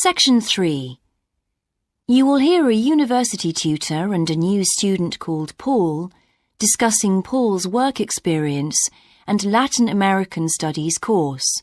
Section 3. You will hear a university tutor and a new student called Paul discussing Paul's work experience and Latin American Studies course.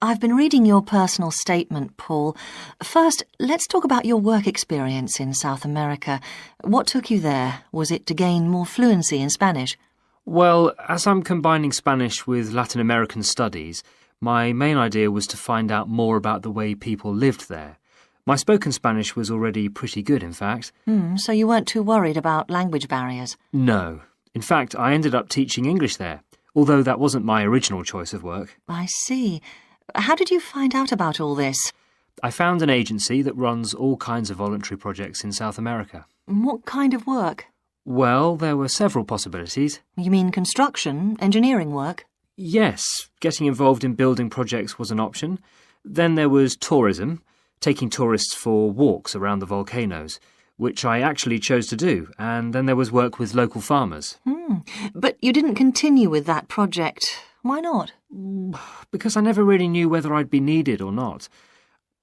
I've been reading your personal statement, Paul. First, let's talk about your work experience in South America. What took you there? Was it to gain more fluency in Spanish? Well, as I'm combining Spanish with Latin American studies, my main idea was to find out more about the way people lived there. My spoken Spanish was already pretty good, in fact. So you weren't too worried about language barriers? No. In fact, I ended up teaching English there, although that wasn't my original choice of work. I see. How did you find out about all this? I found an agency that runs all kinds of voluntary projects in South America. What kind of work? Well, there were several possibilities. You mean construction, engineering work? Yes, getting involved in building projects was an option. Then there was tourism, taking tourists for walks around the volcanoes, which I actually chose to do, and then there was work with local farmers. But you didn't continue with that project. Why not? Because I never really knew whether I'd be needed or not.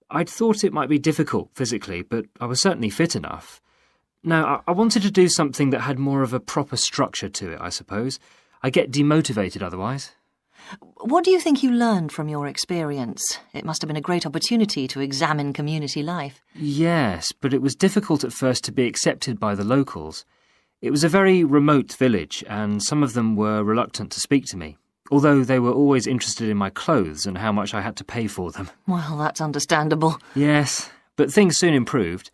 I'd thought it might be difficult physically, but I was certainly fit enough. No, I wanted to do something that had more of a proper structure to it, I suppose. I get demotivated otherwise. What do you think you learned from your experience? It must have been a great opportunity to examine community life. Yes, but it was difficult at first to be accepted by the locals. It was a very remote village, and some of them were reluctant to speak to me, although they were always interested in my clothes and how much I had to pay for them. Well, that's understandable. Yes, but things soon improved.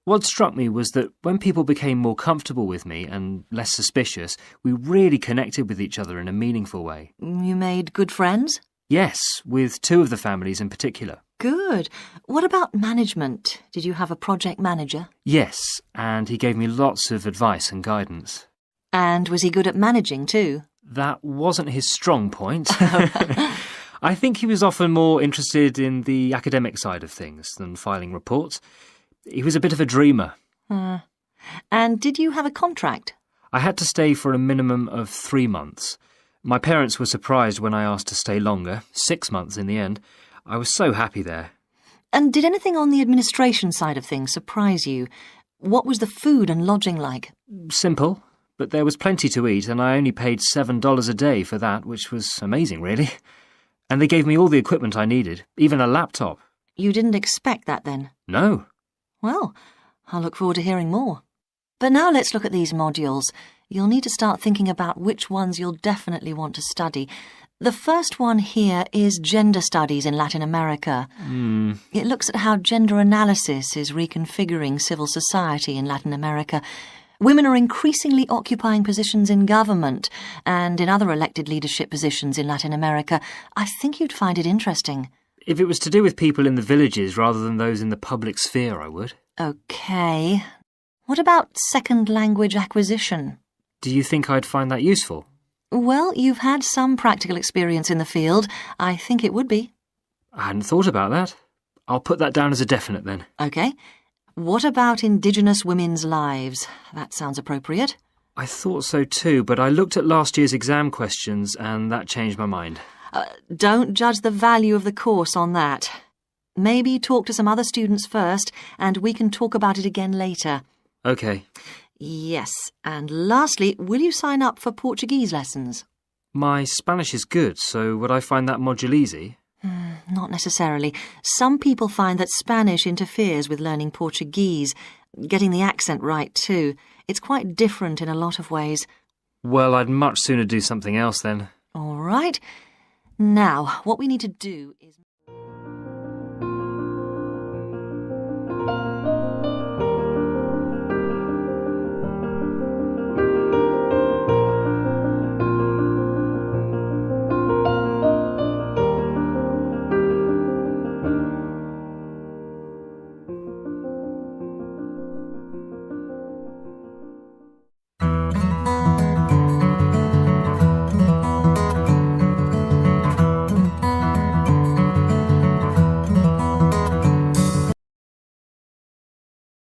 What struck me was that when people became more comfortable with me and less suspicious, we really connected with each other in a meaningful way. You made good friends? Yes, with two of the families in particular. Good. What about management? Did you have a project manager? Yes, and he gave me lots of advice and guidance. And was he good at managing too? That wasn't his strong point. I think he was often more interested in the academic side of things than filing reports. He was a bit of a dreamer. And did you have a contract? I had to stay for a minimum of 3 months. My parents were surprised when I asked to stay longer, 6 months in the end. I was so happy there. And did anything on the administration side of things surprise you? What was the food and lodging like? Simple, but there was plenty to eat, and I only paid $7 a day for that, which was amazing, really. And they gave me all the equipment I needed, even a laptop. You didn't expect that then? No. Well, I'll look forward to hearing more. But now let's look at these modules. You'll need to start thinking about which ones you'll definitely want to study. The first one here is Gender Studies in Latin America. It looks at how gender analysis is reconfiguring civil society in Latin America. Women are increasingly occupying positions in government and in other elected leadership positions in Latin America. I think you'd find it interesting. If it was to do with people in the villages rather than those in the public sphere, I would. OK. What about second language acquisition? Do you think I'd find that useful? Well, you've had some practical experience in the field. I think it would be. I hadn't thought about that. I'll put that down as a definite then. OK. What about Indigenous women's lives? That sounds appropriate. I thought so too, but I looked at last year's exam questions and that changed my mind. Don't judge the value of the course on that. Maybe talk to some other students first, and we can talk about it again later. OK. Yes, and lastly, will you sign up for Portuguese lessons? My Spanish is good, so would I find that module easy? Not necessarily. Some people find that Spanish interferes with learning Portuguese, getting the accent right too. It's quite different in a lot of ways. Well, I'd much sooner do something else then. All right. Now, what we need to do is...